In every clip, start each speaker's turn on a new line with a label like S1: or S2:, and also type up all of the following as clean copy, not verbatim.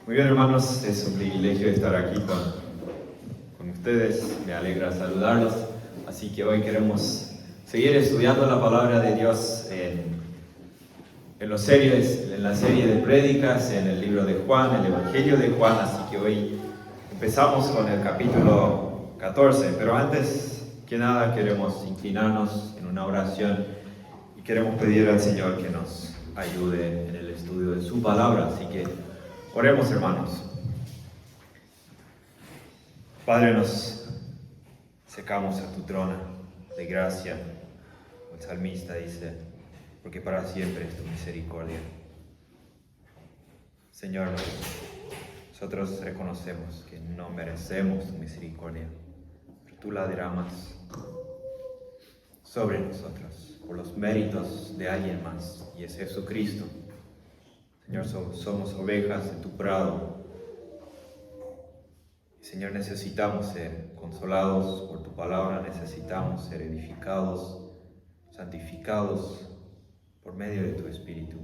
S1: Muy bien, hermanos, es un privilegio estar aquí con ustedes. Me alegra saludarlos. Así que hoy queremos seguir estudiando la palabra de Dios en la serie de prédicas, en el libro de Juan, el Evangelio de Juan. Así que hoy empezamos con el capítulo 14. Pero antes que nada queremos inclinarnos en una oración y queremos pedir al Señor que nos ayude en el estudio de su palabra. Así que oremos, hermanos. Padre, nos secamos a tu trono de gracia. El salmista dice, porque para siempre es tu misericordia. Señor, nosotros reconocemos que no merecemos tu misericordia, pero tú la derramas sobre nosotros por los méritos de alguien más, y es Jesucristo. Señor, somos ovejas de tu prado. Señor, necesitamos ser consolados por tu palabra, necesitamos ser edificados, santificados por medio de tu Espíritu,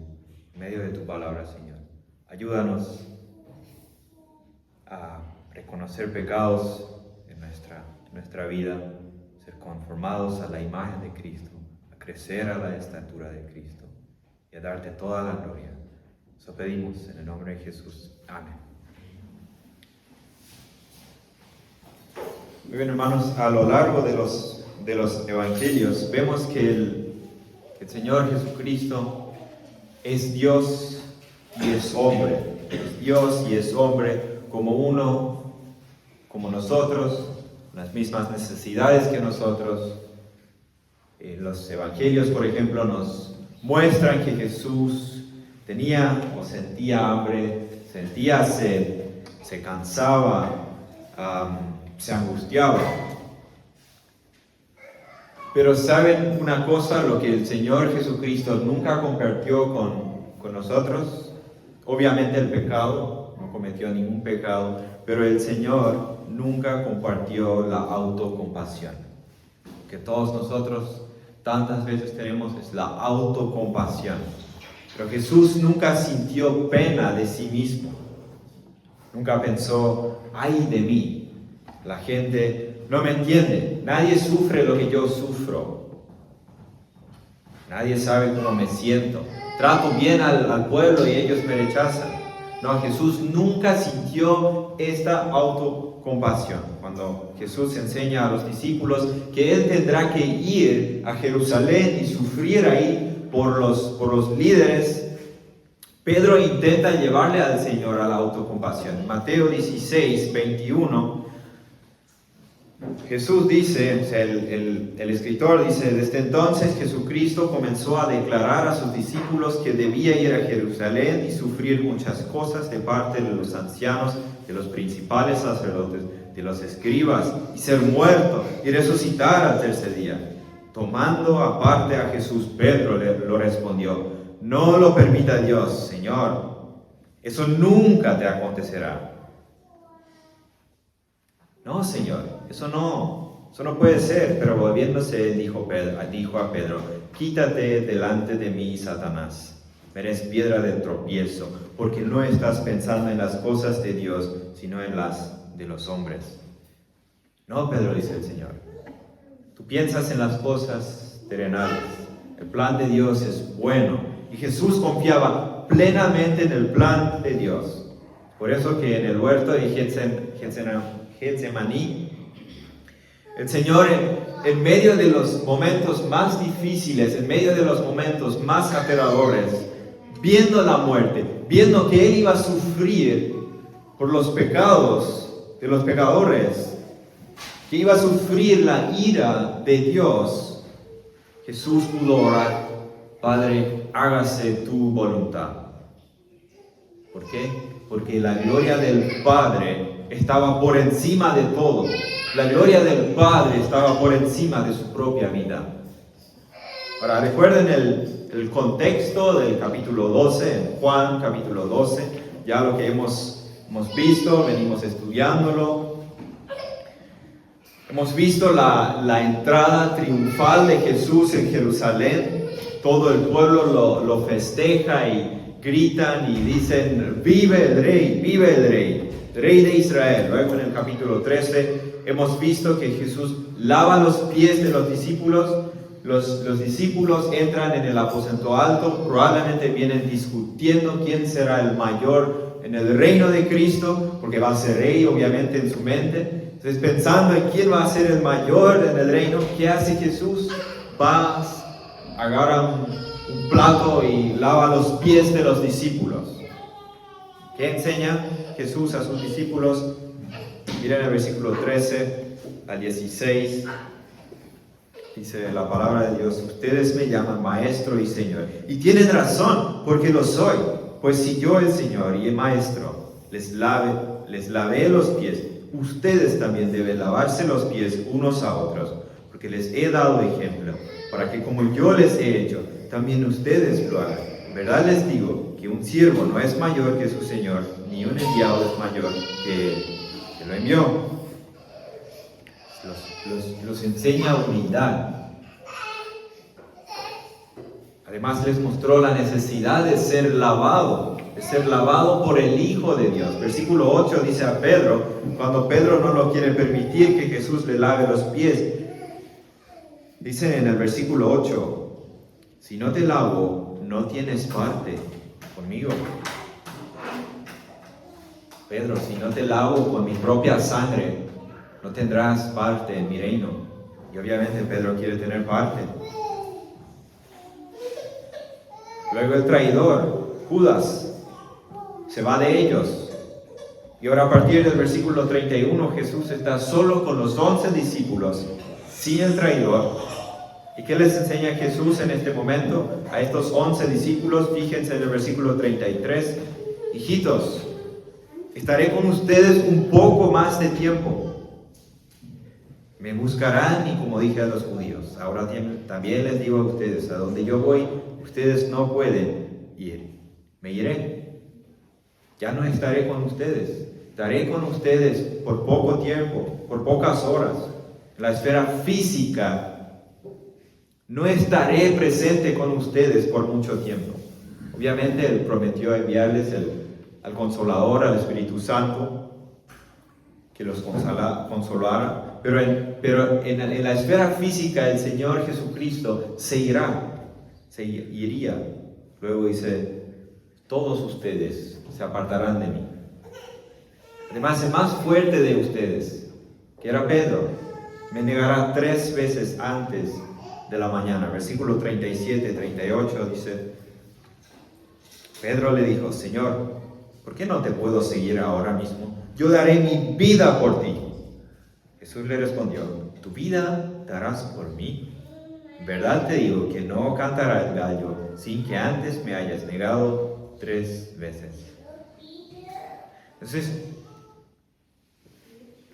S1: por medio de tu palabra, Señor. Ayúdanos a reconocer pecados en nuestra vida, ser conformados a la imagen de Cristo, a crecer a la estatura de Cristo y a darte toda la gloria. Eso pedimos en el nombre de Jesús. Amén. Muy bien, hermanos, a lo largo de los evangelios vemos que el Señor Jesucristo es Dios y es hombre. Es Dios y es hombre como uno, como nosotros, las mismas necesidades que nosotros. Los evangelios, por ejemplo, nos muestran que Jesús tenía o sentía hambre, sentía sed, se cansaba, se angustiaba. Pero ¿saben una cosa? Lo que el Señor Jesucristo nunca compartió con nosotros, obviamente el pecado, no cometió ningún pecado, pero el Señor nunca compartió la autocompasión. Que todos nosotros tantas veces tenemos es la autocompasión. Pero Jesús nunca sintió pena de sí mismo. Nunca pensó, ay de mí, la gente no me entiende, nadie sufre lo que yo sufro. Nadie sabe cómo me siento. Trato bien al pueblo y ellos me rechazan. No, Jesús nunca sintió esta autocompasión. Cuando Jesús enseña a los discípulos que Él tendrá que ir a Jerusalén y sufrir ahí por los líderes, Pedro intenta llevarle al Señor a la autocompasión. Mateo 16, 21, Jesús dice, o sea, el escritor dice, desde entonces Jesucristo comenzó a declarar a sus discípulos que debía ir a Jerusalén y sufrir muchas cosas de parte de los ancianos, de los principales sacerdotes, de los escribas, y ser muerto y resucitar al tercer día. Tomando aparte a Jesús, Pedro lo respondió, no lo permita Dios, Señor, eso nunca te acontecerá. No, Señor, eso no puede ser. Pero volviéndose, dijo a Pedro, quítate delante de mí, Satanás, eres piedra de tropiezo, porque no estás pensando en las cosas de Dios, sino en las de los hombres. No, Pedro, dice el Señor, tú piensas en las cosas terrenales. El plan de Dios es bueno. Y Jesús confiaba plenamente en el plan de Dios. Por eso que en el huerto de Getsemaní, el Señor en medio de los momentos más difíciles, en medio de los momentos más aterradores, viendo la muerte, viendo que Él iba a sufrir por los pecados de los pecadores, que iba a sufrir la ira de Dios, Jesús pudo orar, Padre, hágase tu voluntad. ¿Por qué? Porque la gloria del Padre estaba por encima de todo. La gloria del Padre estaba por encima de su propia vida. Ahora, recuerden el contexto del capítulo 12, en Juan capítulo 12, ya lo que hemos visto, venimos estudiándolo. Hemos visto la entrada triunfal de Jesús en Jerusalén. Todo el pueblo lo festeja y gritan y dicen, vive el rey de Israel. Luego en el capítulo 13 hemos visto que Jesús lava los pies de los discípulos. Los discípulos entran en el aposento alto, probablemente vienen discutiendo quién será el mayor en el reino de Cristo, porque va a ser rey obviamente en su mente. Entonces pensando en quién va a ser el mayor en el reino, ¿qué hace Jesús? Va, agarra un plato y lava los pies de los discípulos. ¿Qué enseña Jesús a sus discípulos? Miren el versículo 13 al 16. Dice la palabra de Dios, ustedes me llaman maestro y señor. Y tienen razón, porque lo soy. Pues si yo, el Señor y el maestro, les lavé los pies, ustedes también deben lavarse los pies unos a otros, porque les he dado ejemplo, para que como yo les he hecho, también ustedes lo hagan. En verdad les digo que un siervo no es mayor que su Señor, ni un enviado es mayor que él que lo envió. Los enseña humildad. Además les mostró la necesidad de ser lavado por el Hijo de Dios. Versículo 8 dice a Pedro, cuando Pedro no lo quiere permitir que Jesús le lave los pies, dice en el versículo 8, si no te lavo, no tienes parte conmigo. Pedro, si no te lavo con mi propia sangre, no tendrás parte en mi reino. Y obviamente Pedro quiere tener parte. Luego el traidor, Judas, se va de ellos. Y ahora a partir del versículo 31, Jesús está solo con los 11 discípulos, sin el traidor. ¿Y qué les enseña Jesús en este momento? A estos 11 discípulos, fíjense en el versículo 33. Hijitos, estaré con ustedes un poco más de tiempo. Me buscarán y como dije a los judíos, ahora también les digo a ustedes, a donde yo voy, ustedes no pueden ir. Me iré. Ya no estaré con ustedes. Estaré con ustedes por poco tiempo, por pocas horas. En la esfera física, no estaré presente con ustedes por mucho tiempo. Obviamente Él prometió enviarles al Consolador, al Espíritu Santo, que los consolara. Pero en la esfera física el Señor Jesucristo se iría. Luego dice, todos ustedes se apartarán de mí. Además, el más fuerte de ustedes, que era Pedro, me negará 3 veces antes de la mañana. Versículo 37, 38 dice, Pedro le dijo, Señor, ¿por qué no te puedo seguir ahora mismo? Yo daré mi vida por ti. Jesús le respondió, ¿tu vida darás por mí? En verdad te digo que no cantará el gallo sin que antes me hayas negado 3 veces. Entonces,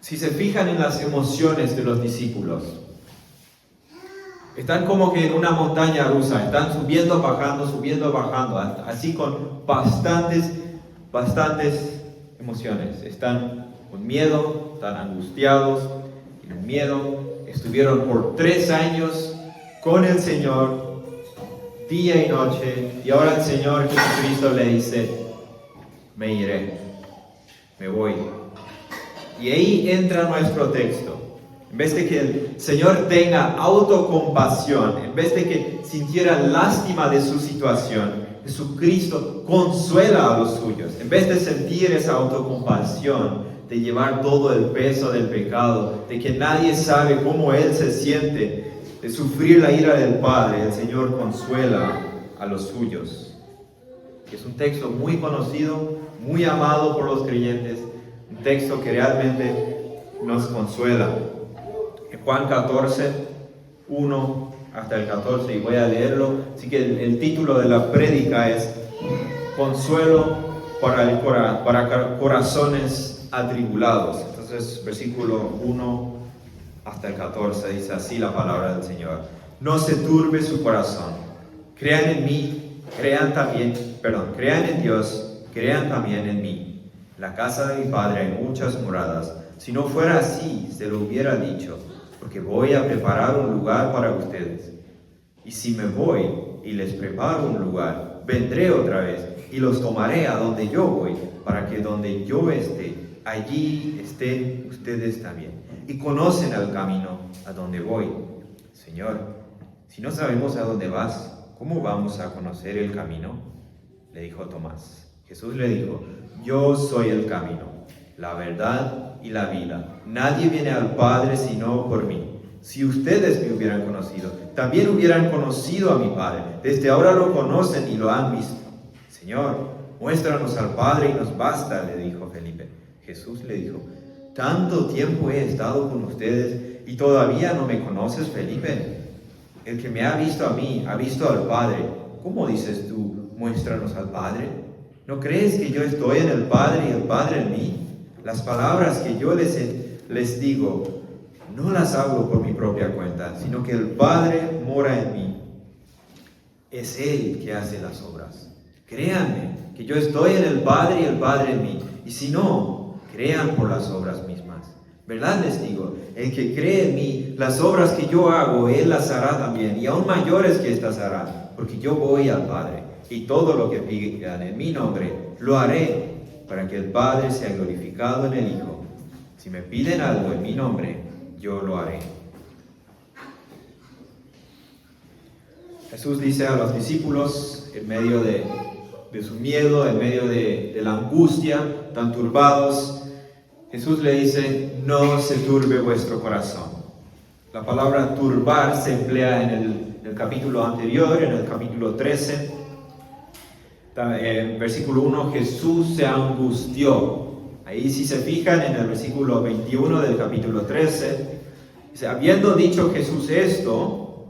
S1: si se fijan en las emociones de los discípulos, están como que en una montaña rusa, están subiendo, bajando, así con bastantes emociones. Están con miedo, están angustiados, tienen miedo. Estuvieron por 3 años con el Señor, día y noche, y ahora el Señor Jesucristo le dice, me iré, me voy. Y ahí entra nuestro texto. En vez de que el Señor tenga autocompasión, en vez de que sintiera lástima de su situación, Jesucristo consuela a los suyos. En vez de sentir esa autocompasión, de llevar todo el peso del pecado, de que nadie sabe cómo Él se siente, de sufrir la ira del Padre, el Señor consuela a los suyos. Es un texto muy conocido, muy amado por los creyentes, un texto que realmente nos consuela. En Juan 14, 1 hasta el 14, y voy a leerlo. Así que el título de la prédica es Consuelo para corazones atribulados. Entonces, versículo 1 hasta el 14, dice así la palabra del Señor. No se turbe su corazón. Crean en mí, crean en Dios, crean también en mí. En la casa de mi Padre hay muchas moradas. Si no fuera así, se lo hubiera dicho, porque voy a preparar un lugar para ustedes. Y si me voy y les preparo un lugar, vendré otra vez y los tomaré a donde yo voy, para que donde yo esté, allí estén ustedes también. Y conocen el camino a donde voy. Señor, si no sabemos a dónde vas, ¿cómo vamos a conocer el camino? Le dijo Tomás. Jesús le dijo: yo soy el camino, la verdad y la vida. Nadie viene al Padre sino por mí. Si ustedes me hubieran conocido, también hubieran conocido a mi Padre. Desde ahora lo conocen y lo han visto. Señor, muéstranos al Padre y nos basta, le dijo Felipe. Jesús le dijo: tanto tiempo he estado con ustedes y todavía no me conoces, Felipe. El que me ha visto a mí, ha visto al Padre. ¿Cómo dices tú, muéstranos al Padre? ¿No crees que yo estoy en el Padre y el Padre en mí? Las palabras que yo les digo, no las hablo por mi propia cuenta, sino que el Padre mora en mí. Es Él que hace las obras. Créanme que yo estoy en el Padre y el Padre en mí. Y si no, crean por las obras mismas. ¿Verdad les digo? El que cree en mí, las obras que yo hago, Él las hará también. Y aún mayores que estas hará, porque yo voy al Padre. Y todo lo que pidan en mi nombre, lo haré, para que el Padre sea glorificado en el Hijo. Si me piden algo en mi nombre, yo lo haré. Jesús dice a los discípulos, en medio de su miedo, en medio de la angustia, tan turbados, Jesús le dice: no se turbe vuestro corazón. La palabra turbar se emplea en el capítulo anterior, en el capítulo 13. En versículo 1, Jesús se angustió. Ahí, si se fijan, en el versículo 21 del capítulo 13, dice: habiendo dicho Jesús esto,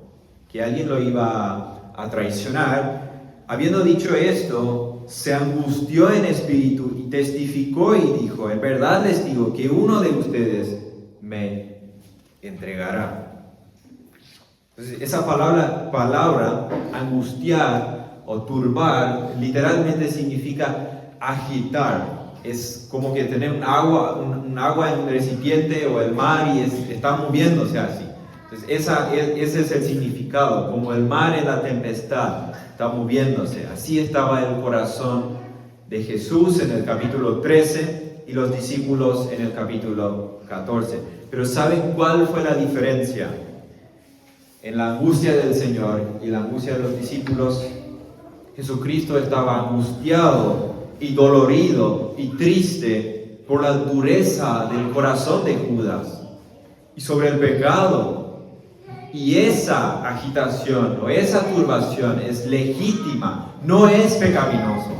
S1: que alguien lo iba a traicionar, habiendo dicho esto, se angustió en espíritu y testificó y dijo: en verdad les digo que uno de ustedes me entregará. Entonces, esa palabra angustiar o turbar literalmente significa agitar. Es como que tener un agua en un recipiente o el mar y está moviéndose así. Entonces ese es el significado, como el mar en la tempestad está moviéndose. Así estaba el corazón de Jesús en el capítulo 13 y los discípulos en el capítulo 14. Pero ¿saben cuál fue la diferencia? En la angustia del Señor y la angustia de los discípulos, Jesucristo estaba angustiado y dolorido y triste por la dureza del corazón de Judas y sobre el pecado. Y esa agitación o esa turbación es legítima, no es pecaminoso.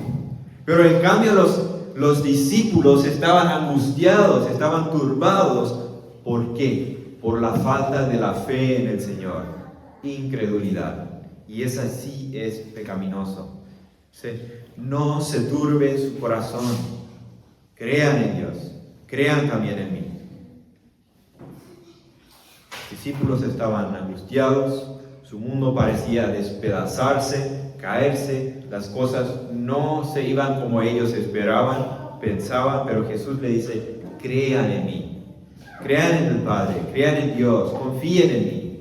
S1: Pero en cambio los discípulos estaban angustiados, estaban turbados. ¿Por qué? Por la falta de la fe en el Señor, incredulidad. Y esa sí es pecaminoso. No se turbe su corazón. Crean en Dios, crean también en mí. Los discípulos estaban angustiados, su mundo parecía despedazarse, caerse, las cosas no se iban como ellos esperaban, pensaban, pero Jesús le dice: crean en mí, crean en el Padre, crean en Dios, confíen en mí.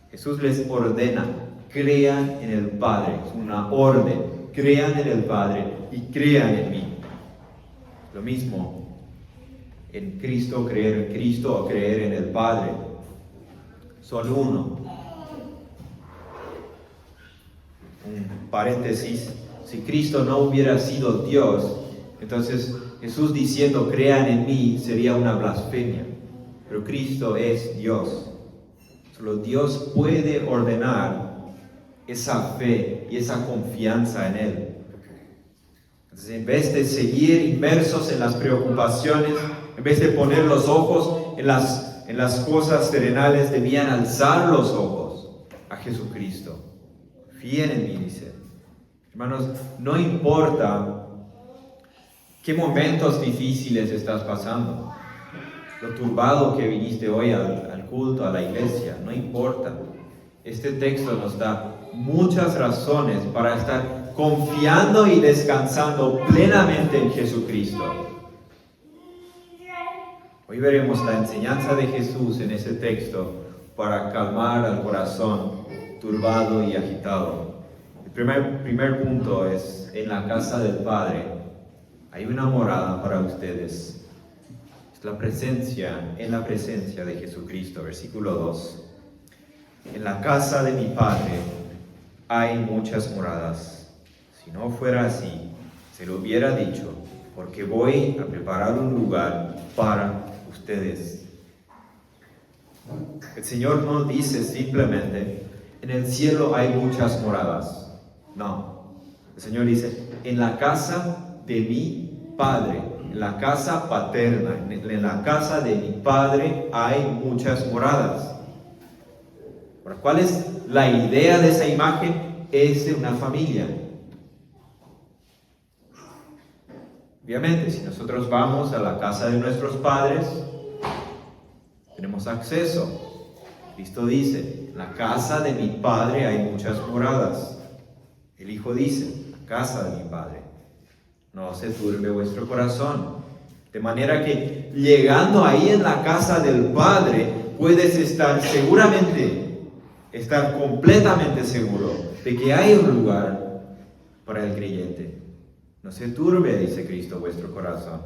S1: Jesús les ordena: crean en el Padre, es una orden, crean en el Padre y crean en mí. Lo mismo en Cristo, creer en Cristo o creer en el Padre. Son uno. Un paréntesis: si Cristo no hubiera sido Dios, entonces Jesús diciendo crean en mí sería una blasfemia. Pero Cristo es Dios. Solo Dios puede ordenar esa fe y esa confianza en Él. Entonces, en vez de seguir inmersos en las preocupaciones, en vez de poner los ojos en las cosas terrenales, debían alzar los ojos a Jesucristo. Confíen en mí, dice. Hermanos, no importa qué momentos difíciles estás pasando, lo turbado que viniste hoy al culto, a la iglesia, no importa. Este texto nos da muchas razones para estar confiando y descansando plenamente en Jesucristo. Hoy veremos la enseñanza de Jesús en ese texto para calmar al corazón turbado y agitado. El primer punto es, en la casa del Padre hay una morada para ustedes. Es en la presencia de Jesucristo, versículo 2. En la casa de mi Padre hay muchas moradas. Si no fuera así, se lo hubiera dicho, porque voy a preparar un lugar para ustedes. El Señor no dice simplemente, en el cielo hay muchas moradas. No, el Señor dice, en la casa de mi Padre, en la casa paterna, en la casa de mi Padre hay muchas moradas. Ahora, ¿cuál es la idea de esa imagen? Es de una familia. Obviamente, si nosotros vamos a la casa de nuestros padres, tenemos acceso. Cristo dice, en la casa de mi Padre hay muchas moradas. El Hijo dice, la casa de mi Padre. No se turbe vuestro corazón. De manera que llegando ahí en la casa del Padre, puedes estar completamente seguro de que hay un lugar para el creyente. No se turbe, dice Cristo, vuestro corazón.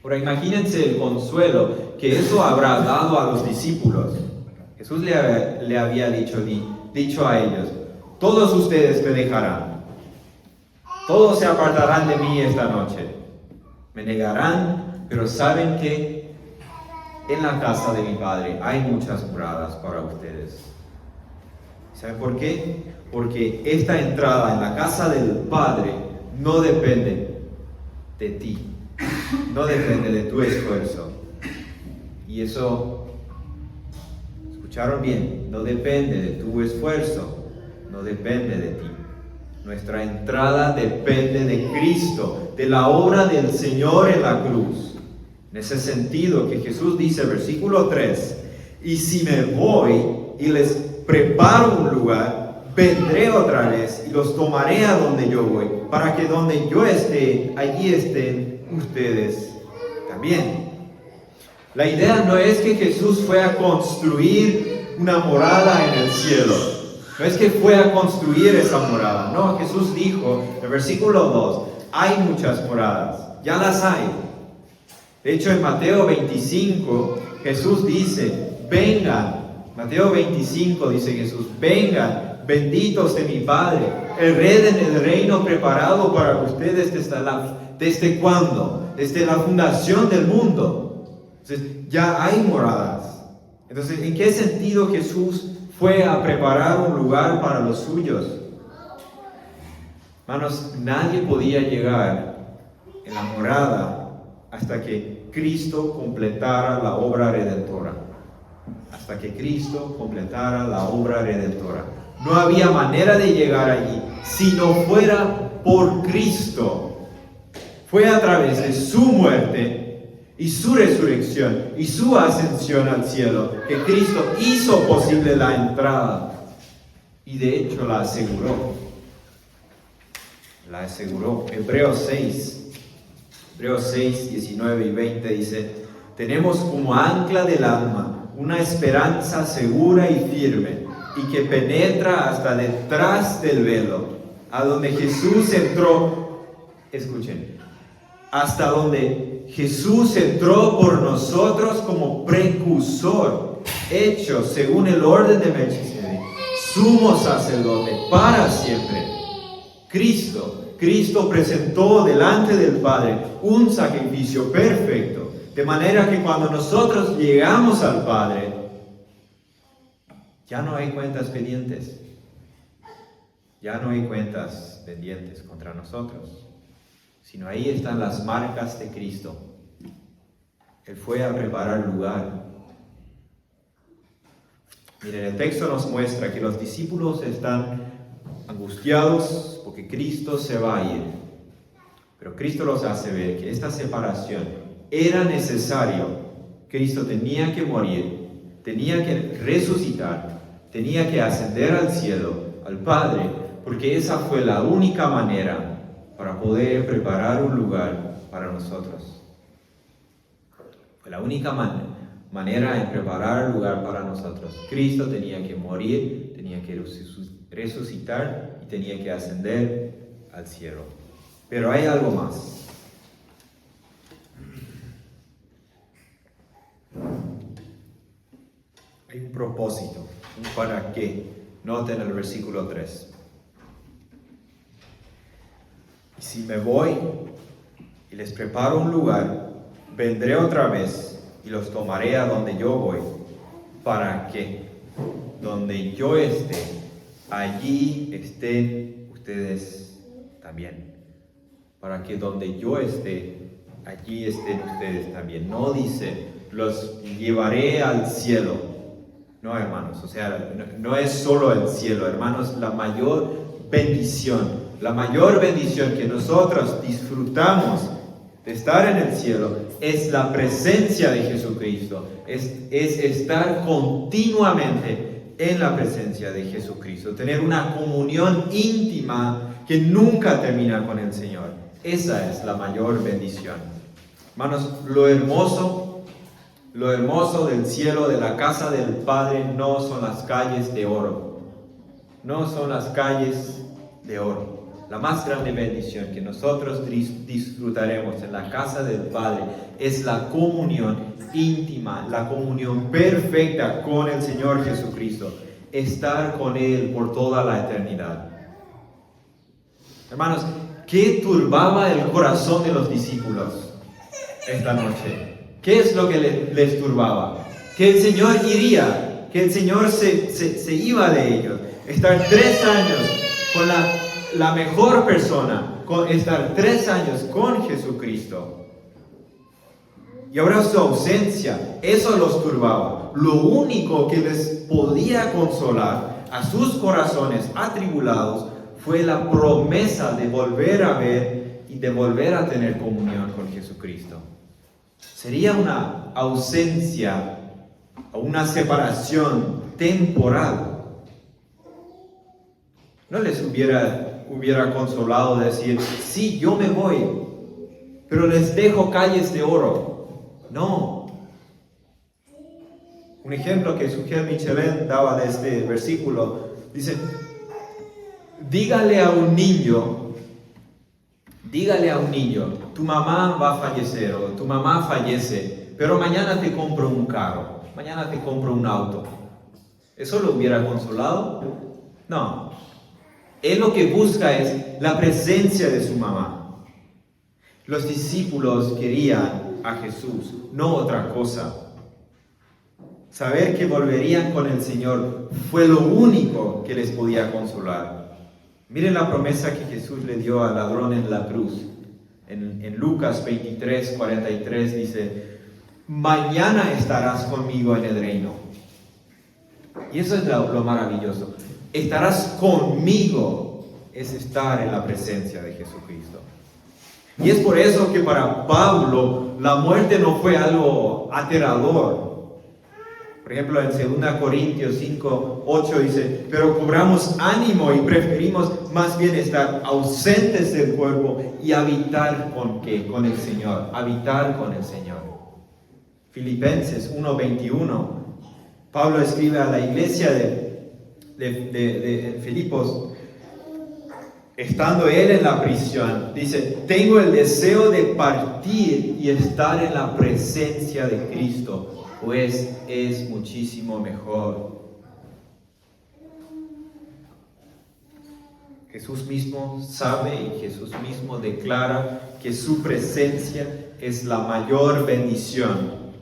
S1: Ahora imagínense el consuelo que eso habrá dado a los discípulos. Jesús le había dicho a ellos, todos ustedes me dejarán, todos se apartarán de mí esta noche, me negarán, pero saben que en la casa de mi Padre hay muchas moradas para ustedes. ¿Saben por qué? Porque esta entrada en la casa del Padre no depende de ti, no depende de tu esfuerzo. Y eso, escucharon bien, no depende de tu esfuerzo, no depende de ti. Nuestra entrada depende de Cristo, de la obra del Señor en la cruz. En ese sentido que Jesús dice, versículo 3, y si me voy y les preparo un lugar, vendré otra vez y los tomaré a donde yo voy, para que donde yo esté, allí estén ustedes también. La idea no es que Jesús fue a construir una morada en el cielo. No es que fue a construir esa morada. No, Jesús dijo, en el versículo 2, hay muchas moradas, ya las hay. De hecho, en Mateo 25, Jesús dice, vengan. Mateo 25 dice Jesús, vengan, benditos de mi Padre, hereden el reino preparado para ustedes ¿desde cuándo? Desde la fundación del mundo. Entonces, ya hay moradas. Entonces, ¿en qué sentido Jesús fue a preparar un lugar para los suyos? Hermanos, nadie podía llegar en la morada hasta que Cristo completara la obra redentora. Hasta que Cristo completara la obra redentora. No había manera de llegar allí si no fuera por Cristo. Fue a través de su muerte y su resurrección y su ascensión al cielo que Cristo hizo posible la entrada. Y de hecho la aseguró. La aseguró. Hebreos 6, 19 y 20 dice, tenemos como ancla del alma una esperanza segura y firme y que penetra hasta detrás del velo, a donde Jesús entró, escuchen, hasta donde Jesús entró por nosotros como precursor, hecho según el orden de Melquisedec, sumo sacerdote para siempre. Cristo presentó delante del Padre un sacrificio perfecto, de manera que cuando nosotros llegamos al Padre, ya no hay cuentas pendientes. Ya no hay cuentas pendientes contra nosotros, sino ahí están las marcas de Cristo. Él fue a preparar lugar. Miren, el texto nos muestra que los discípulos están angustiados porque Cristo se va a ir. Pero Cristo los hace ver que esta separación era necesario. Cristo tenía que morir, tenía que resucitar, tenía que ascender al cielo, al Padre, porque esa fue la única manera para poder preparar un lugar para nosotros. Fue la única manera de preparar un lugar para nosotros. Cristo tenía que morir, tenía que resucitar y tenía que ascender al cielo. Pero hay algo más. Hay un propósito, un para qué. Noten el versículo 3. Y si me voy y les preparo un lugar, vendré otra vez y los tomaré a donde yo voy, para que donde yo esté, allí estén ustedes también. Para que donde yo esté, allí estén ustedes también. No dice, los llevaré al cielo. No, hermanos, o sea, no es solo el cielo, hermanos, la mayor bendición que nosotros disfrutamos de estar en el cielo es la presencia de Jesucristo, es estar continuamente en la presencia de Jesucristo, tener una comunión íntima que nunca termina con el Señor. Esa es la mayor bendición. Hermanos, lo hermoso del cielo, de la casa del Padre, no son las calles de oro. No son las calles de oro. La más grande bendición que nosotros disfrutaremos en la casa del Padre es la comunión íntima, la comunión perfecta con el Señor Jesucristo. Estar con Él por toda la eternidad. Hermanos, ¿qué turbaba el corazón de los discípulos esta noche? ¿Qué es lo que les turbaba? Que el Señor iría, que el Señor se iba de ellos. Estar 3 años con la mejor persona, estar 3 años con Jesucristo. Y ahora su ausencia, eso los turbaba. Lo único que les podía consolar a sus corazones atribulados fue la promesa de volver a ver y de volver a tener comunión con Jesucristo. Sería una ausencia o una separación temporal. No les hubiera consolado decir, sí, yo me voy, pero les dejo calles de oro. No. Un ejemplo que Sugel Michelin daba de este versículo, dice, dígale a un niño, tu mamá va a fallecer o tu mamá fallece, pero mañana te compro un carro, mañana te compro un auto. ¿Eso lo hubiera consolado? No. Él lo que busca es la presencia de su mamá. Los discípulos querían a Jesús, no otra cosa. Saber que volverían con el Señor fue lo único que les podía consolar. Miren la promesa que Jesús le dio al ladrón en la cruz. En Lucas 23, 43 dice, mañana estarás conmigo en el reino. Y eso es lo maravilloso. Estarás conmigo es estar en la presencia de Jesucristo. Y es por eso que para Pablo la muerte no fue algo aterrador. Por ejemplo, en 2 Corintios 5, 8 dice, pero cobramos ánimo y preferimos más bien estar ausentes del cuerpo y habitar con el Señor, habitar con el Señor. Filipenses 1:21, Pablo escribe a la iglesia de Filipos, estando él en la prisión, dice, tengo el deseo de partir y estar en la presencia de Cristo, pues es muchísimo mejor. Jesús mismo sabe y Jesús mismo declara que su presencia es la mayor bendición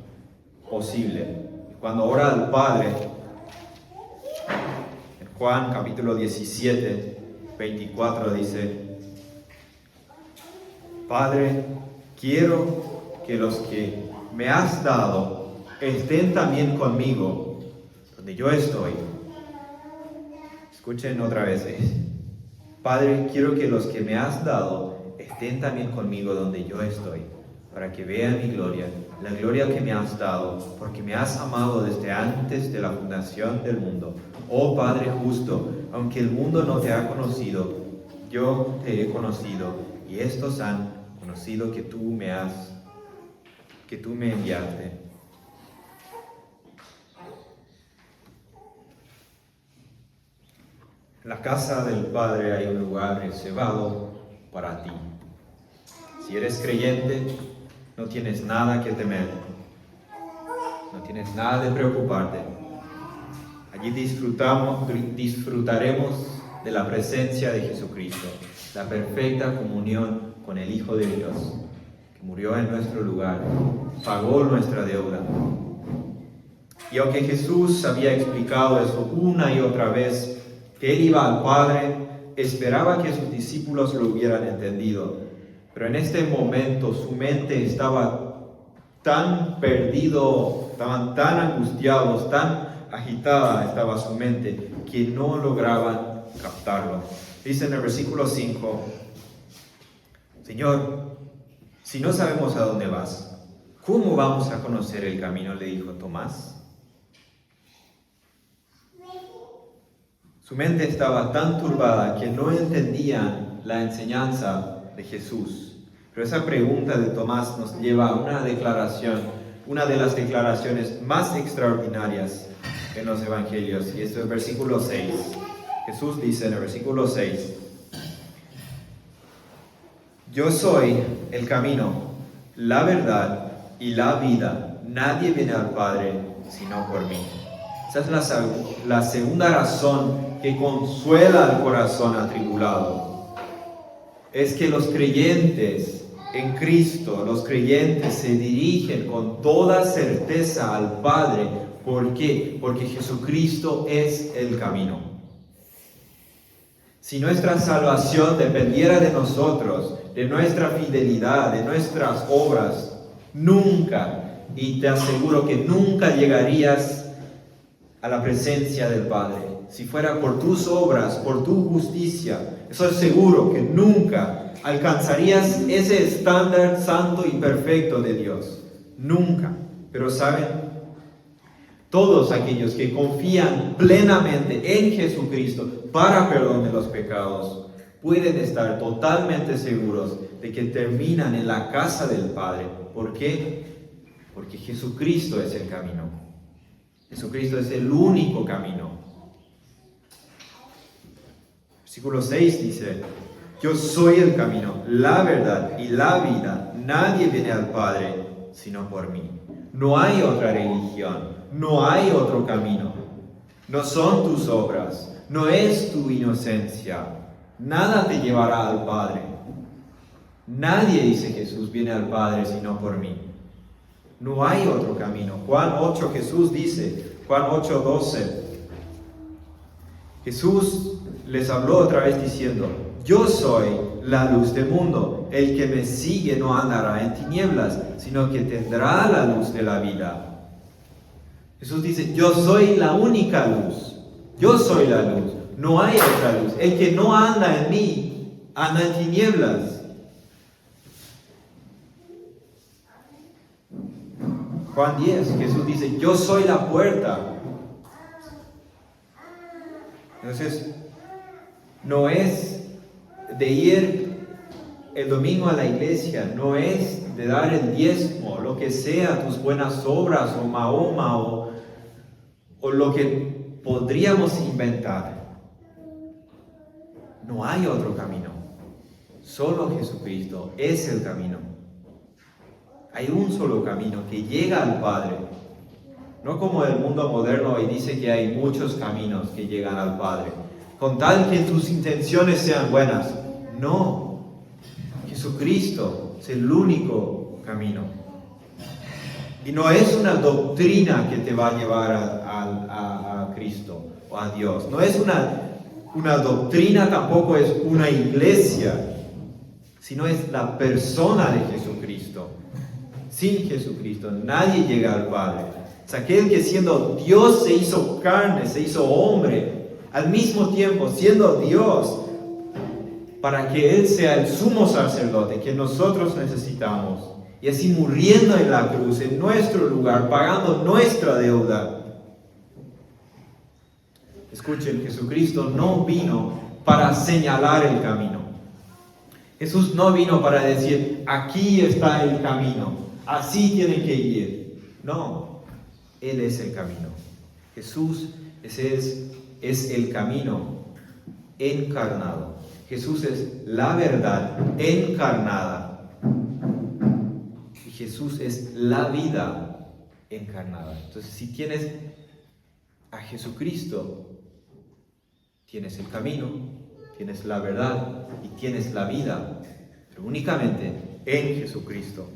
S1: posible. Cuando ora al Padre, en Juan capítulo 17, 24 dice, Padre, quiero que los que me has dado estén también conmigo donde yo estoy. Escuchen otra vez. Padre, quiero que los que me has dado estén también conmigo donde yo estoy, para que vean mi gloria, la gloria que me has dado, porque me has amado desde antes de la fundación del mundo. Oh Padre justo, aunque el mundo no te ha conocido, yo te he conocido, y estos han conocido que tú me enviaste. En la casa del Padre hay un lugar reservado para ti. Si eres creyente, no tienes nada que temer. No tienes nada de preocuparte. Allí disfrutaremos de la presencia de Jesucristo, la perfecta comunión con el Hijo de Dios, que murió en nuestro lugar, pagó nuestra deuda. Y aunque Jesús había explicado eso una y otra vez, que Él iba al Padre, esperaba que sus discípulos lo hubieran entendido. Pero en este momento su mente estaba tan perdido, estaban tan angustiados, tan agitada estaba su mente, que no lograban captarlo. Dice en el versículo 5, Señor, si no sabemos a dónde vas, ¿cómo vamos a conocer el camino?, le dijo Tomás. Su mente estaba tan turbada que no entendían la enseñanza de Jesús. Pero esa pregunta de Tomás nos lleva a una declaración, una de las declaraciones más extraordinarias en los evangelios, y esto es el versículo 6. Jesús dice en el versículo 6, yo soy el camino, la verdad y la vida. Nadie viene al Padre sino por mí. Esa es la segunda razón que consuela al corazón atribulado. Es que los creyentes en Cristo, los creyentes se dirigen con toda certeza al Padre. ¿Por qué? Porque Jesucristo es el camino. Si nuestra salvación dependiera de nosotros, de nuestra fidelidad, de nuestras obras, nunca, y te aseguro que nunca llegarías a la presencia del Padre. Si fuera por tus obras, por tu justicia, estoy seguro que nunca alcanzarías ese estándar santo y perfecto de Dios. Nunca. Pero ¿saben? Todos aquellos que confían plenamente en Jesucristo para perdón de los pecados pueden estar totalmente seguros de que terminan en la casa del Padre. ¿Por qué? Porque Jesucristo es el camino. Jesucristo es el único camino. Versículo 6 dice, yo soy el camino, la verdad y la vida. Nadie viene al Padre sino por mí. No hay otra religión, no hay otro camino. No son tus obras, no es tu inocencia. Nada te llevará al Padre. Nadie, dice Jesús, viene al Padre sino por mí. No hay otro camino. Juan 8, Jesús dice, Juan 8:12. Jesús les habló otra vez diciendo, yo soy la luz del mundo. El que me sigue no andará en tinieblas, sino que tendrá la luz de la vida. Jesús dice, yo soy la única luz. Yo soy la luz. No hay otra luz. El que no anda en mí, anda en tinieblas. Juan 10, Jesús dice, yo soy la puerta. Entonces, no es de ir el domingo a la iglesia, no es de dar el diezmo, lo que sea, tus buenas obras o Mahoma o lo que podríamos inventar. No hay otro camino. Solo Jesucristo es el camino. Hay un solo camino que llega al Padre. No como el mundo moderno hoy dice que hay muchos caminos que llegan al Padre. Con tal que tus intenciones sean buenas. No. Jesucristo es el único camino. Y no es una doctrina que te va a llevar a Cristo o a Dios. No es una doctrina, tampoco es una iglesia, sino es la persona de Jesucristo. Sin Jesucristo nadie llega al Padre. Es aquel que siendo Dios se hizo carne, se hizo hombre, al mismo tiempo siendo Dios, para que Él sea el sumo sacerdote que nosotros necesitamos. Y así muriendo en la cruz, en nuestro lugar, pagando nuestra deuda. Escuchen, Jesucristo no vino para señalar el camino. Jesús no vino para decir, aquí está el camino, así tienen que ir. No, Él es el camino. Jesús es el camino. encarnado. Jesús es la verdad encarnada. Y Jesús es la vida encarnada. Entonces, si tienes a Jesucristo, tienes el camino, tienes la verdad y tienes la vida, pero únicamente en Jesucristo.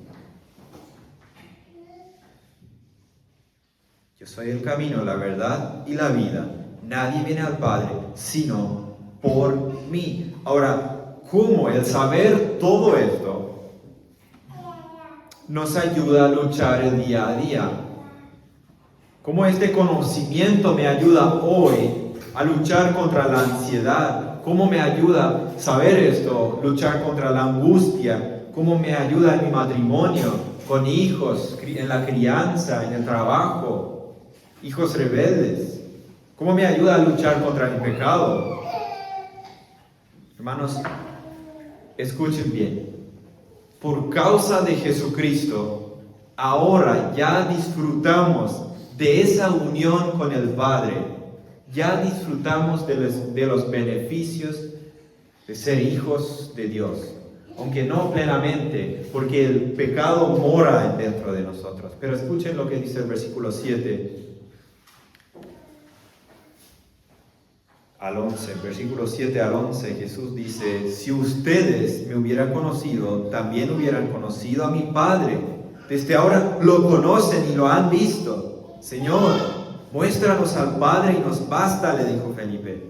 S1: Yo soy el camino, la verdad y la vida. Nadie viene al Padre sino por mí. Ahora, ¿cómo el saber todo esto nos ayuda a luchar el día a día? ¿Cómo este conocimiento me ayuda hoy a luchar contra la ansiedad? ¿Cómo me ayuda saber esto, luchar contra la angustia? ¿Cómo me ayuda en mi matrimonio, con hijos, en la crianza, en el trabajo? Hijos rebeldes. ¿Cómo me ayuda a luchar contra el pecado? Hermanos, escuchen bien. Por causa de Jesucristo, ahora ya disfrutamos de esa unión con el Padre. Ya disfrutamos de los beneficios de ser hijos de Dios. Aunque no plenamente, porque el pecado mora dentro de nosotros. Pero escuchen lo que dice el versículo 7 al 11. Versículo 7 al 11, Jesús dice: si ustedes me hubieran conocido, también hubieran conocido a mi Padre. Desde ahora lo conocen y lo han visto. Señor, muéstranos al Padre y nos basta, le dijo Felipe.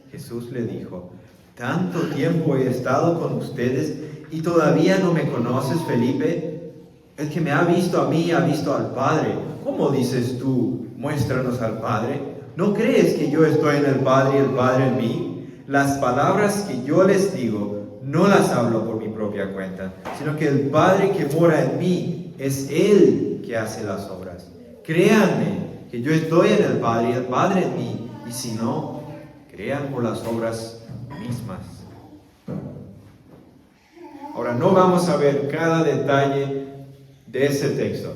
S1: Jesús le dijo: tanto tiempo he estado con ustedes y todavía no me conoces, Felipe. El que me ha visto a mí ha visto al Padre. ¿Cómo dices tú, muéstranos al Padre? ¿No crees que yo estoy en el Padre y el Padre en mí? Las palabras que yo les digo no las hablo por mi propia cuenta, sino que el Padre que mora en mí es Él que hace las obras. Créanme que yo estoy en el Padre y el Padre en mí, y si no, crean por las obras mismas. Ahora, no vamos a ver cada detalle de ese texto,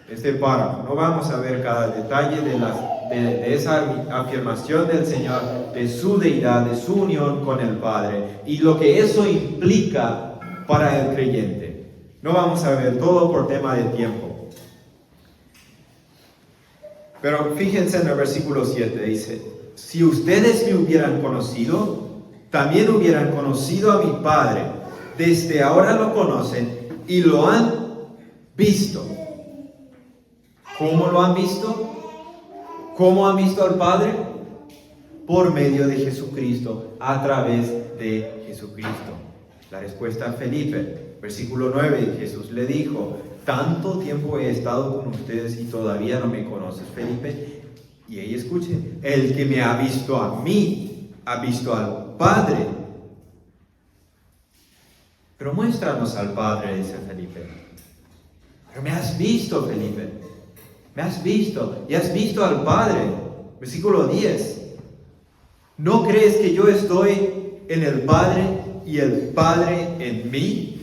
S1: este párrafo. No vamos a ver cada detalle de esa afirmación del Señor, de su deidad, de su unión con el Padre y lo que eso implica para el creyente. No vamos a ver todo por tema de tiempo. Pero fíjense en el versículo 7, dice: si ustedes me hubieran conocido, también hubieran conocido a mi Padre. Desde ahora lo conocen y lo han visto. ¿Cómo lo han visto? ¿Cómo han visto al Padre? Por medio de Jesucristo, a través de Jesucristo. La respuesta a Felipe, versículo 9, Jesús le dijo: tanto tiempo he estado con ustedes y todavía no me conoces, Felipe. Y ahí escuche: el que me ha visto a mí, ha visto al Padre. Pero muéstranos al Padre, dice Felipe. Pero me has visto, Felipe. Me has visto y has visto al Padre. Versículo 10. ¿No crees que yo estoy en el Padre y el Padre en mí?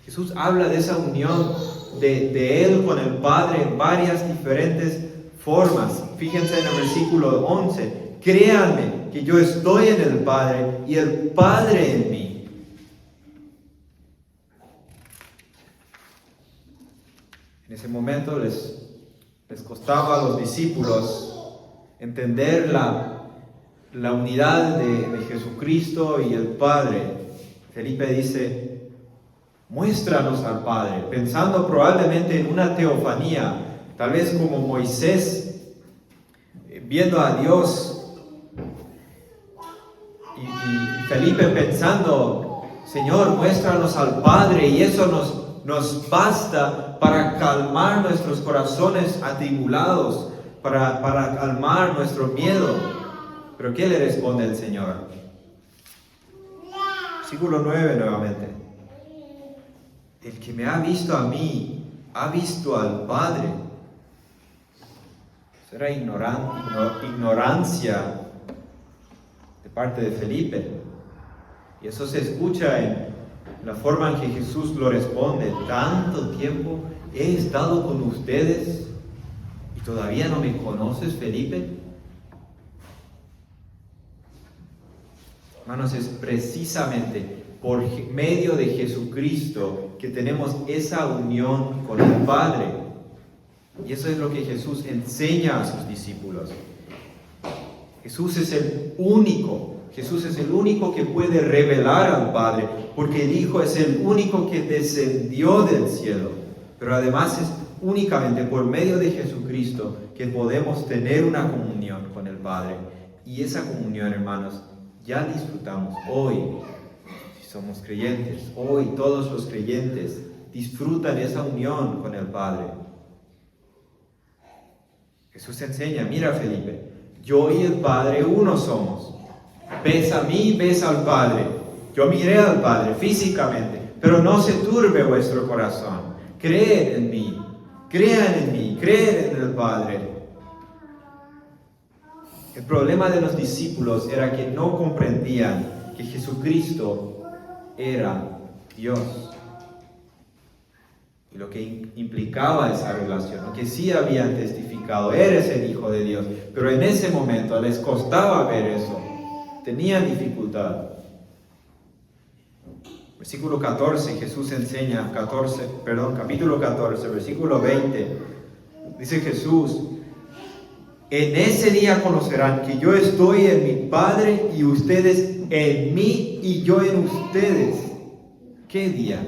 S1: Jesús habla de esa unión de Él con el Padre en varias diferentes formas. Fíjense en el versículo 11. Créanme que yo estoy en el Padre y el Padre en mí. En ese momento les costaba a los discípulos entender la unidad de Jesucristo y el Padre. Felipe dice: muéstranos al Padre, pensando probablemente en una teofanía, tal vez como Moisés viendo a Dios, y Felipe pensando: Señor, muéstranos al Padre, y eso nos basta para calmar nuestros corazones atribulados, para calmar nuestro miedo. Pero ¿qué le responde el Señor? Versículo 9 nuevamente: el que me ha visto a mí, ha visto al Padre. Será ignorancia de parte de Felipe. Y eso se escucha en la forma en que Jesús lo responde: tanto tiempo he estado con ustedes y todavía no me conoces, Felipe. Hermanos, es precisamente por medio de Jesucristo que tenemos esa unión con el Padre. Y eso es lo que Jesús enseña a sus discípulos. Jesús es el único que puede revelar al Padre, porque el Hijo es el único que descendió del cielo. Pero además es únicamente por medio de Jesucristo que podemos tener una comunión con el Padre. Y esa comunión, hermanos, ya disfrutamos hoy. Si somos creyentes, hoy todos los creyentes disfrutan esa unión con el Padre. Jesús enseña, mira Felipe, yo y el Padre uno somos. Ves a mí, ves al Padre. Yo miré al Padre físicamente, pero no se turbe vuestro corazón. Creen en mí, crean en mí, creen en el Padre. El problema de los discípulos era que no comprendían que Jesucristo era Dios. Y lo que implicaba esa relación, lo que sí habían testificado, eres el Hijo de Dios. Pero en ese momento les costaba ver eso. Tenían dificultad. Versículo 14, Jesús enseña, capítulo 14, versículo 20. Dice Jesús, en ese día conocerán que yo estoy en mi Padre y ustedes en mí y yo en ustedes. ¿Qué día?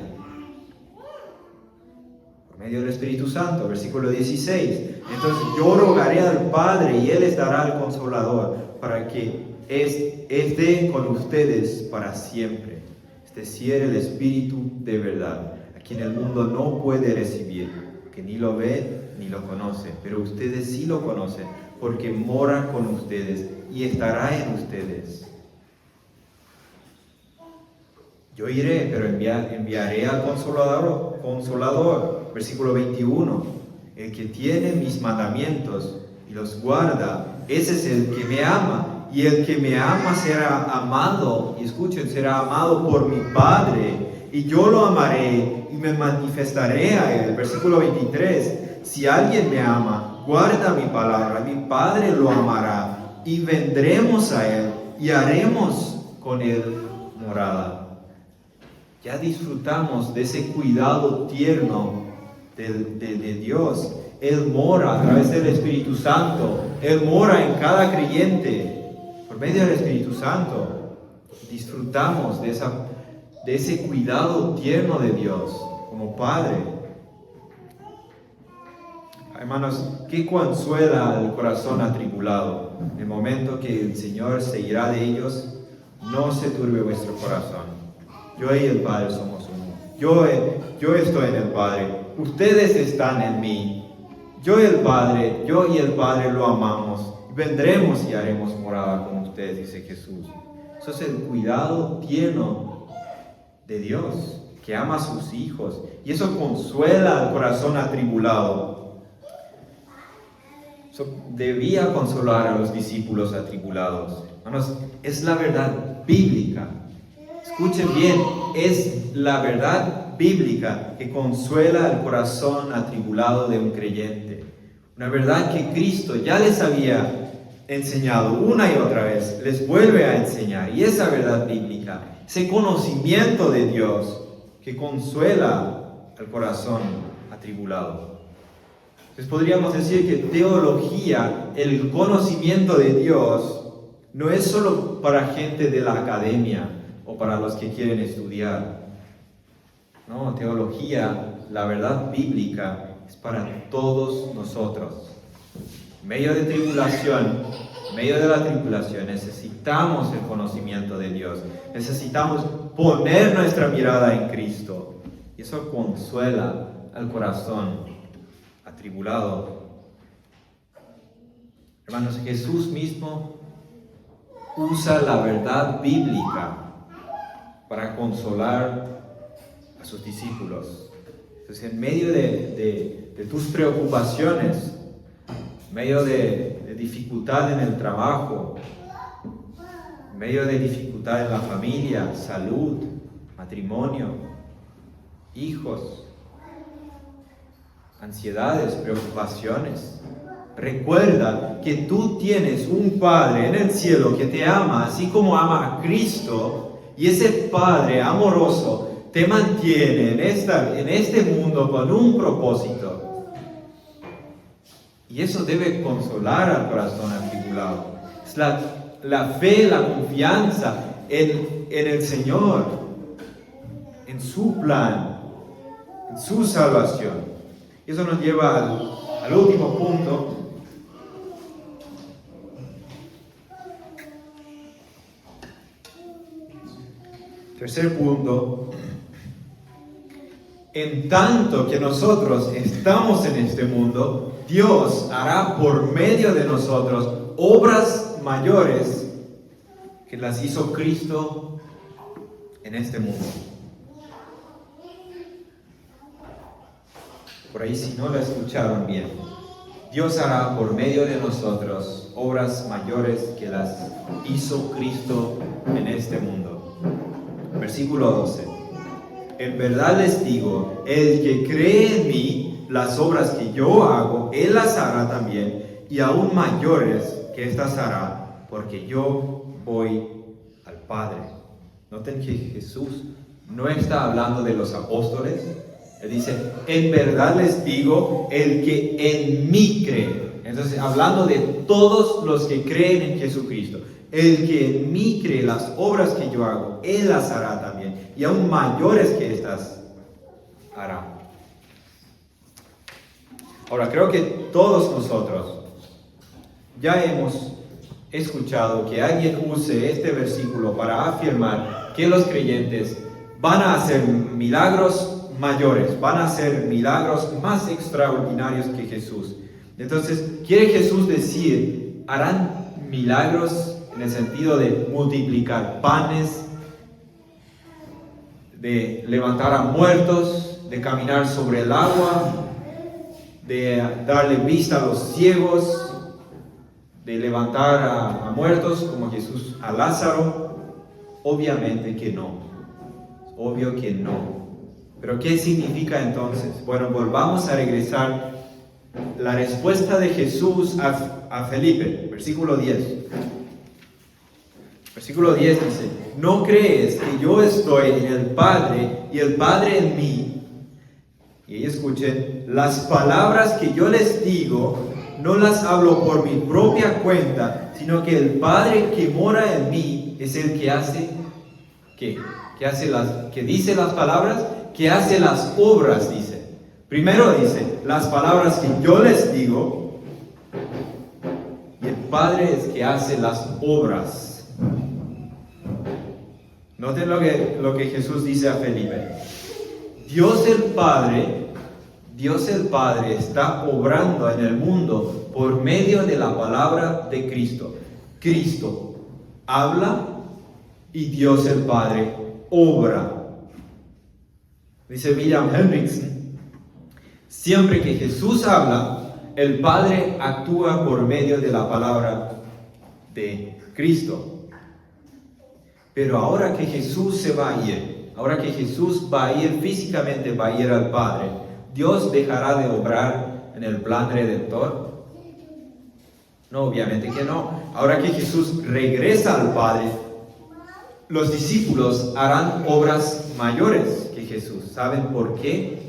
S1: Por medio del Espíritu Santo, versículo 16. Entonces yo rogaré al Padre y Él les dará al Consolador para que esté con ustedes para siempre. Es decir, el Espíritu de verdad, a quien el mundo no puede recibir, que ni lo ve ni lo conoce, pero ustedes sí lo conocen, porque mora con ustedes y estará en ustedes. Yo iré, pero enviaré al Consolador. Versículo 21. El que tiene mis mandamientos y los guarda, ese es el que me ama. Y el que me ama será amado, y escuchen, será amado por mi Padre, y yo lo amaré y me manifestaré a él. Versículo 23. Si alguien me ama, guarda mi palabra, mi Padre lo amará, y vendremos a él, y haremos con él morada. Ya disfrutamos de ese cuidado tierno de Dios. Él mora a través del Espíritu Santo. Él mora en cada creyente. Por medio del Espíritu Santo disfrutamos de ese cuidado tierno de Dios como Padre. Hermanos, ¿qué consuela el corazón atribulado? En el momento que el Señor se irá de ellos, no se turbe vuestro corazón. Yo y el Padre somos uno. Yo estoy en el Padre. Ustedes están en mí. Yo y el Padre lo amamos. Vendremos y haremos morada con ustedes, dice Jesús. Eso es el cuidado tierno de Dios, que ama a sus hijos. Y eso consuela al corazón atribulado. Eso debía consolar a los discípulos atribulados. Hermanos, es la verdad bíblica. Escuchen bien, es la verdad bíblica que consuela el corazón atribulado de un creyente. Una verdad que Cristo ya les había enseñado una y otra vez, les vuelve a enseñar. Y esa verdad bíblica, ese conocimiento de Dios que consuela al corazón atribulado. Entonces podríamos decir que teología, el conocimiento de Dios, no es solo para gente de la academia o para los que quieren estudiar. No, teología, la verdad bíblica, es para todos nosotros. En medio de la tribulación, necesitamos el conocimiento de Dios. Necesitamos poner nuestra mirada en Cristo. Y eso consuela al corazón atribulado. Hermanos, Jesús mismo usa la verdad bíblica para consolar a sus discípulos. Entonces, en medio de tus preocupaciones, en medio de dificultad en el trabajo, en medio de dificultad en la familia, salud, matrimonio, hijos, ansiedades, preocupaciones, recuerda que tú tienes un Padre en el cielo que te ama, así como ama a Cristo, y ese Padre amoroso te mantiene en este mundo con un propósito. Y eso debe consolar al corazón atribulado. Es la fe, la confianza en el Señor, en su plan, en su salvación. Y eso nos lleva al último punto. Tercer punto. En tanto que nosotros estamos en este mundo, Dios hará por medio de nosotros obras mayores que las hizo Cristo en este mundo. Por ahí, si no lo escucharon bien, Dios hará por medio de nosotros obras mayores que las hizo Cristo en este mundo. Versículo 12. En verdad les digo, el que cree en mí, las obras que yo hago, él las hará también, y aún mayores que estas hará, porque yo voy al Padre. Noten que Jesús no está hablando de los apóstoles. Él dice, en verdad les digo, el que en mí cree. Entonces, hablando de todos los que creen en Jesucristo. El que en mí cree, las obras que yo hago, él las hará también. Y aún mayores que estas hará. Ahora, creo que todos nosotros ya hemos escuchado que alguien use este versículo para afirmar que los creyentes van a hacer milagros mayores, van a hacer milagros más extraordinarios que Jesús. Entonces, ¿quiere Jesús decir, harán milagros en el sentido de multiplicar panes, de levantar a muertos, de caminar sobre el agua, de darle vista a los ciegos, de levantar a muertos como Jesús a Lázaro? Obviamente que no. Obvio que no. Pero ¿qué significa entonces? Bueno, volvamos a regresar la respuesta de Jesús a Felipe, versículo 10. Versículo 10 dice, ¿no crees que yo estoy en el Padre y el Padre en mí? Y escuchen, las palabras que yo les digo, no las hablo por mi propia cuenta, sino que el Padre que mora en mí es el que hace, que dice las palabras, que hace las obras, dice. Primero dice, las palabras que yo les digo, y el Padre es que hace las obras. Noten lo que Jesús dice a Felipe. Dios el Padre está obrando en el mundo por medio de la palabra de Cristo. Cristo habla y Dios el Padre obra. Dice William Hendrickson, siempre que Jesús habla, el Padre actúa por medio de la palabra de Cristo. Pero ahora que Jesús se va a ir, ahora que Jesús va a ir físicamente, va a ir al Padre, ¿Dios dejará de obrar en el plan redentor? No, obviamente que no. Ahora que Jesús regresa al Padre, los discípulos harán obras mayores que Jesús. ¿Saben por qué?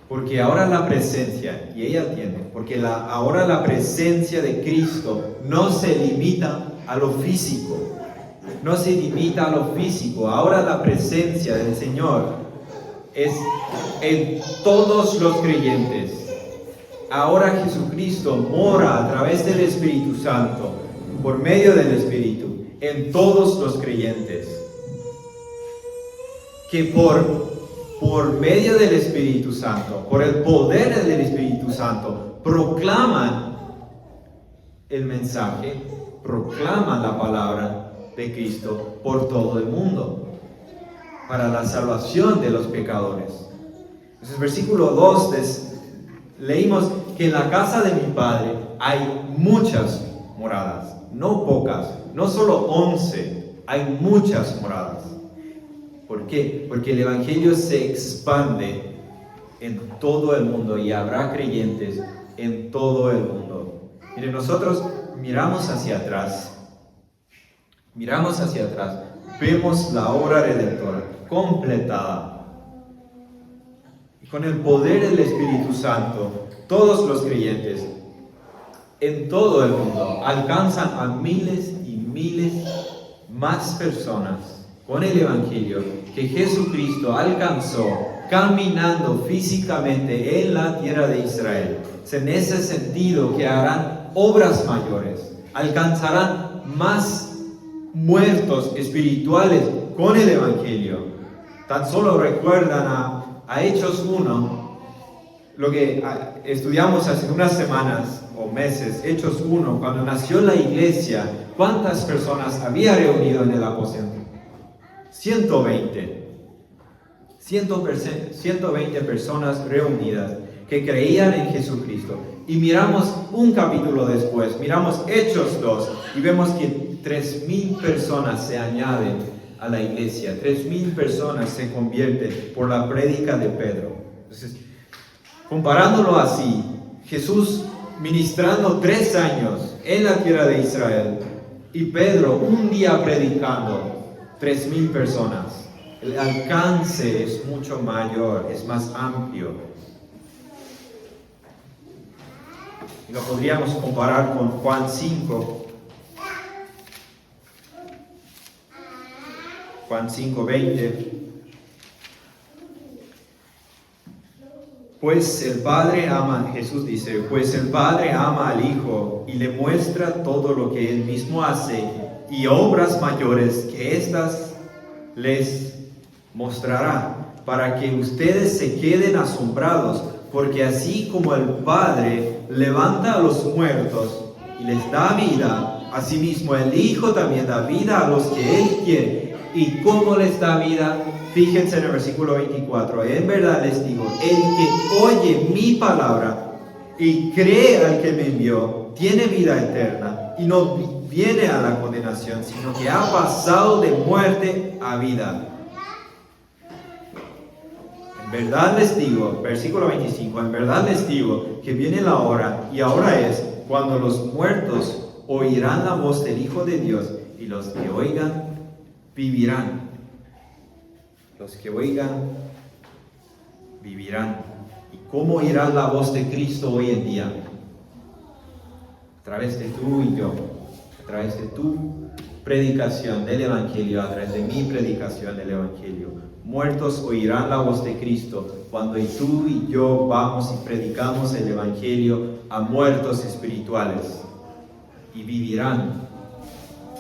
S1: Porque ahora la presencia, y ella entiende, porque ahora la presencia de Cristo no se limita a lo físico. No se limita a lo físico. Ahora la presencia del Señor es en todos los creyentes. Ahora Jesucristo mora a través del Espíritu Santo, por medio del Espíritu, en todos los creyentes. Que por medio del Espíritu Santo, por el poder del Espíritu Santo, proclaman el mensaje, proclaman la palabra de Cristo por todo el mundo, para la salvación de los pecadores. Entonces, versículo 2, leímos que en la casa de mi Padre hay muchas moradas, no pocas, no solo 11, hay muchas moradas. ¿Por qué? Porque el Evangelio se expande en todo el mundo y habrá creyentes en todo el mundo. Mire, nosotros miramos hacia atrás, vemos la obra redentora completada. Y con el poder del Espíritu Santo, todos los creyentes en todo el mundo alcanzan a miles y miles más personas con el Evangelio que Jesucristo alcanzó caminando físicamente en la tierra de Israel. Es en ese sentido que harán obras mayores, alcanzarán más muertos espirituales con el Evangelio. Tan solo recuerdan a Hechos 1, lo que estudiamos hace unas semanas o meses, Hechos 1, cuando nació la iglesia, ¿cuántas personas había reunido en el aposento? 120 personas reunidas que creían en Jesucristo. Y miramos un capítulo después, miramos Hechos 2 y vemos que 3,000 personas se añaden a la iglesia, 3,000 personas se convierten por la prédica de Pedro. Entonces, comparándolo así, Jesús ministrando 3 años en la tierra de Israel y Pedro un día predicando 3,000 personas. El alcance es mucho mayor, es más amplio. Y lo podríamos comparar con Juan 5. Juan 5:20. Pues el Padre ama, Jesús dice, pues el Padre ama al Hijo y le muestra todo lo que Él mismo hace, y obras mayores que estas les mostrará, para que ustedes se queden asombrados, porque así como el Padre levanta a los muertos y les da vida, asimismo el Hijo también da vida a los que Él quiere. ¿Y cómo les da vida? Fíjense en el versículo 24. En verdad les digo, el que oye mi palabra y cree al que me envió, tiene vida eterna y no viene a la condenación, sino que ha pasado de muerte a vida. En verdad les digo, versículo 25, en verdad les digo que viene la hora, y ahora es, cuando los muertos oirán la voz del Hijo de Dios, y los que oigan vivirán. Los que oigan vivirán. ¿Y cómo oirá la voz de Cristo hoy en día? A través de tú y yo, a través de tu predicación del Evangelio, a través de mi predicación del Evangelio. Muertos oirán la voz de Cristo cuando tú y yo vamos y predicamos el Evangelio a muertos espirituales, y vivirán.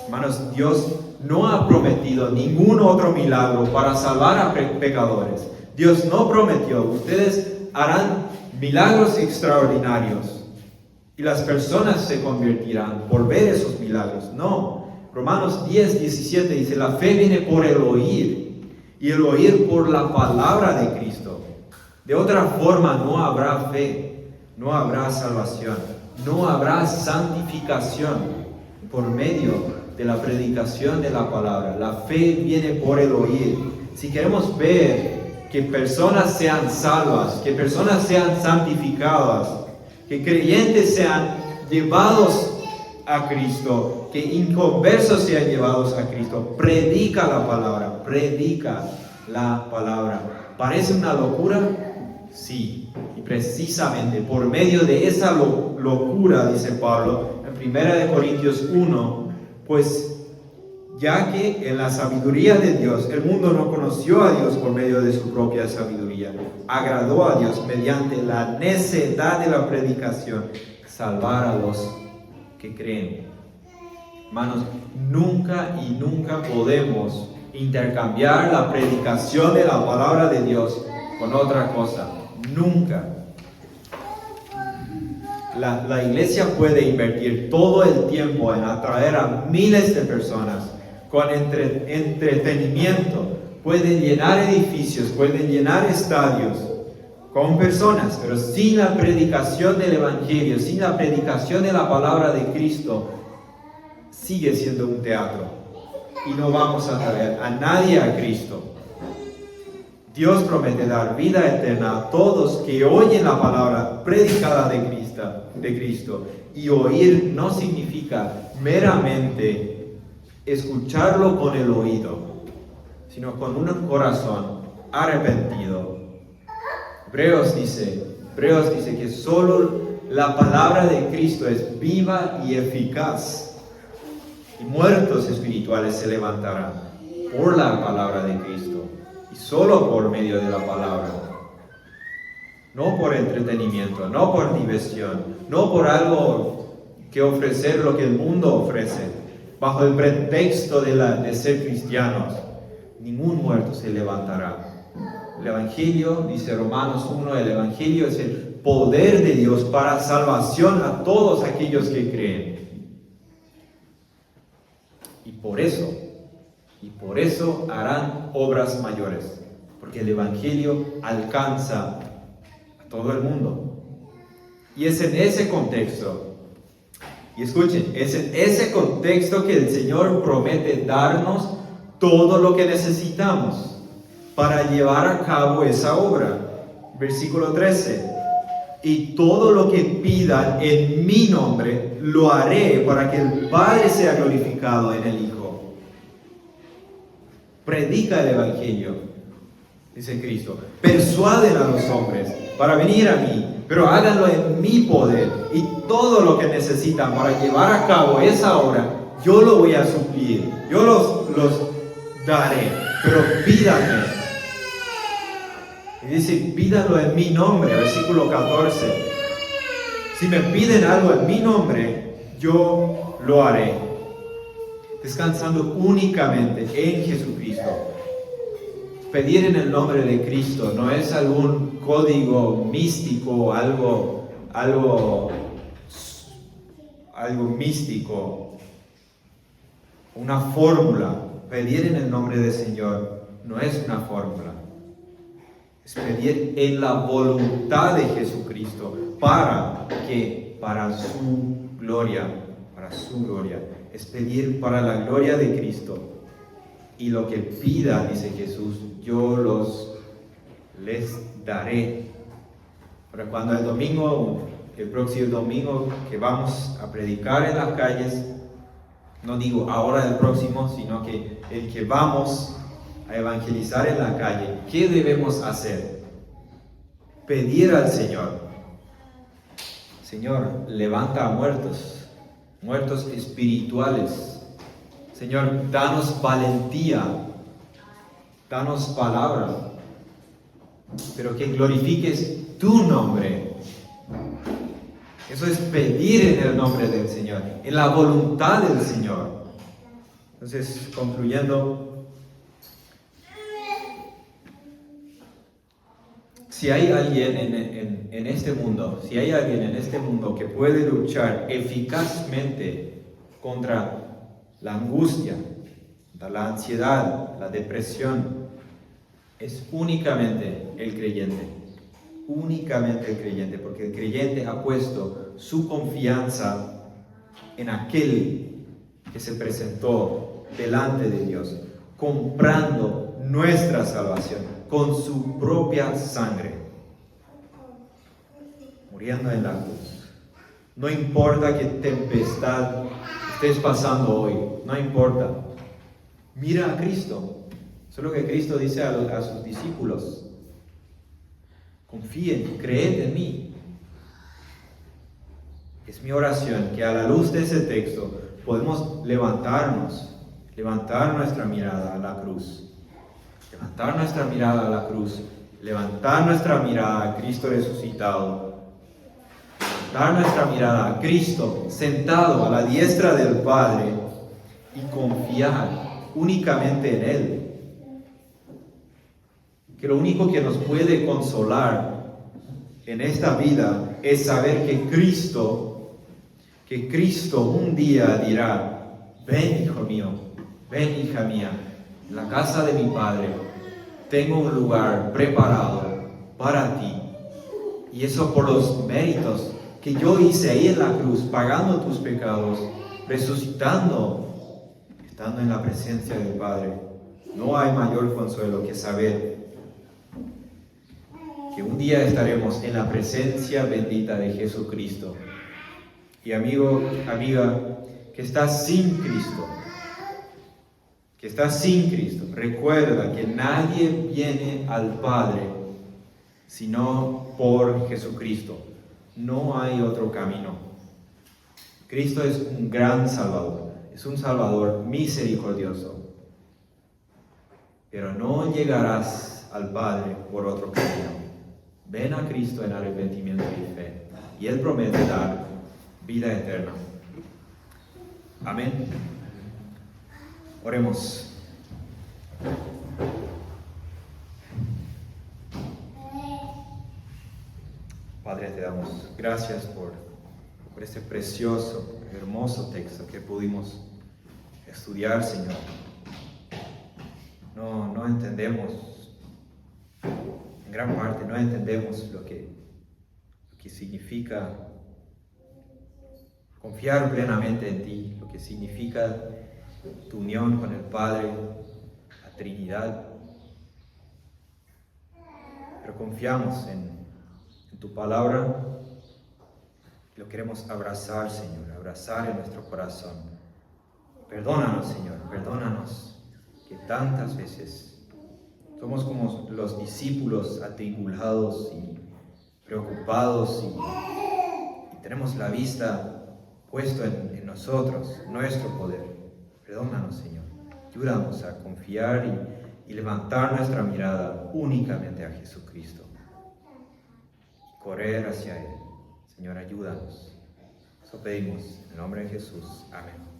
S1: Hermanos, Dios no ha prometido ningún otro milagro para salvar a pecadores. Dios no prometió, ustedes harán milagros extraordinarios y las personas se convertirán por ver esos milagros. No, Romanos 10:17 dice, la fe viene por el oír, y el oír por la palabra de Cristo. De otra forma no habrá fe, no habrá salvación, no habrá santificación por medio de la predicación de la palabra. La fe viene por el oír. Si queremos ver que personas sean salvas, que personas sean santificadas, que creyentes sean llevados a Cristo, que inconversos sean llevados a Cristo, predica la palabra, predica la palabra. ¿Parece una locura? Sí, y precisamente por medio de esa locura, dice Pablo en 1 Corintios 1, pues ya que en la sabiduría de Dios el mundo no conoció a Dios por medio de su propia sabiduría, agradó a Dios mediante la necedad de la predicación salvar a los que creen. Hermanos, nunca y nunca podemos intercambiar la predicación de la palabra de Dios con otra cosa. Nunca. La iglesia puede invertir todo el tiempo en atraer a miles de personas con entretenimiento. Pueden llenar edificios, pueden llenar estadios con personas, pero sin la predicación del Evangelio, sin la predicación de la palabra de Cristo, sigue siendo un teatro y no vamos a traer a nadie a Cristo. Dios promete dar vida eterna a todos que oyen la palabra predicada de Cristo. de Cristo. Y oír no significa meramente escucharlo con el oído, sino con un corazón arrepentido. Hebreos dice que solo la palabra de Cristo es viva y eficaz, y muertos espirituales se levantarán por la palabra de Cristo, y solo por medio de la palabra. No por entretenimiento, no por diversión, no por algo que ofrecer lo que el mundo ofrece, bajo el pretexto de ser cristianos. Ningún muerto se levantará. El Evangelio, dice Romanos 1, el Evangelio es el poder de Dios para salvación a todos aquellos que creen. Y por eso harán obras mayores, porque el Evangelio alcanza a todo el mundo. Y es en ese contexto, y escuchen, es en ese contexto que el Señor promete darnos todo lo que necesitamos para llevar a cabo esa obra. Versículo 13. Y todo lo que pidan en mi nombre, lo haré para que el Padre sea glorificado en el Hijo. Predica el Evangelio, dice Cristo. Persuaden a los hombres para venir a mí, pero háganlo en mi poder. Y todo lo que necesitan para llevar a cabo esa obra, yo lo voy a suplir. Yo los daré, pero pídanme. Y dice, pídanlo en mi nombre, versículo 14. Si me piden algo en mi nombre, yo lo haré. Descansando únicamente en Jesucristo. Pedir en el nombre de Cristo no es algún código místico, algo místico, una fórmula. Pedir en el nombre del Señor no es una fórmula. Es pedir en la voluntad de Jesucristo para su gloria, es pedir para la gloria de Cristo. Y lo que pida, dice Jesús, yo les daré. Pero cuando el próximo domingo que vamos a predicar en las calles, no digo ahora el próximo, sino que el que vamos a evangelizar en la calle, ¿qué debemos hacer? Pedir al Señor: Señor, levanta a muertos espirituales. Señor, danos valentía, danos palabra, pero que glorifiques tu nombre. Eso es pedir en el nombre del Señor, en la voluntad del Señor. Entonces, concluyendo, si hay alguien en este mundo que puede luchar eficazmente contra la angustia, contra la ansiedad, la depresión, es únicamente el creyente. Únicamente el creyente, porque el creyente ha puesto su confianza en aquel que se presentó delante de Dios, comprando nuestra salvación con su propia sangre, muriendo en la cruz. No importa qué tempestad estés pasando hoy, no importa. Mira a Cristo. Eso es lo que Cristo dice a sus discípulos. Confíen, creed en mí. Es mi oración que a la luz de ese texto podemos levantar nuestra mirada a la cruz. Levantar nuestra mirada a la cruz, levantar nuestra mirada a Cristo resucitado, levantar nuestra mirada a Cristo sentado a la diestra del Padre y confiar únicamente en Él. Que lo único que nos puede consolar en esta vida es saber que Cristo un día dirá: ven, hijo mío, ven, hija mía, en la casa de mi Padre tengo un lugar preparado para ti. Y eso por los méritos que yo hice ahí en la cruz, pagando tus pecados, resucitando, estando en la presencia del Padre. No hay mayor consuelo que saber que un día estaremos en la presencia bendita de Jesucristo. Y amigo, amiga, que estás sin Cristo, recuerda que nadie viene al Padre sino por Jesucristo. No hay otro camino. Cristo es un gran Salvador, es un Salvador misericordioso. Pero no llegarás al Padre por otro camino. Ven a Cristo en arrepentimiento y fe, y Él promete dar vida eterna. Amén. Oremos. Padre, te damos gracias por este precioso, hermoso texto que pudimos estudiar, Señor. No entendemos, en gran parte no entendemos lo que significa confiar plenamente en ti, lo que significa tu unión con el Padre, la Trinidad. Pero confiamos en tu palabra, lo queremos abrazar, Señor, abrazar en nuestro corazón. Perdónanos, Señor, perdónanos, que tantas veces somos como los discípulos atribulados y preocupados y tenemos la vista puesta en nosotros, nuestro poder. Perdónanos, Señor, ayúdanos a confiar y levantar nuestra mirada únicamente a Jesucristo. Correr hacia Él. Señor, ayúdanos. Eso pedimos en el nombre de Jesús. Amén.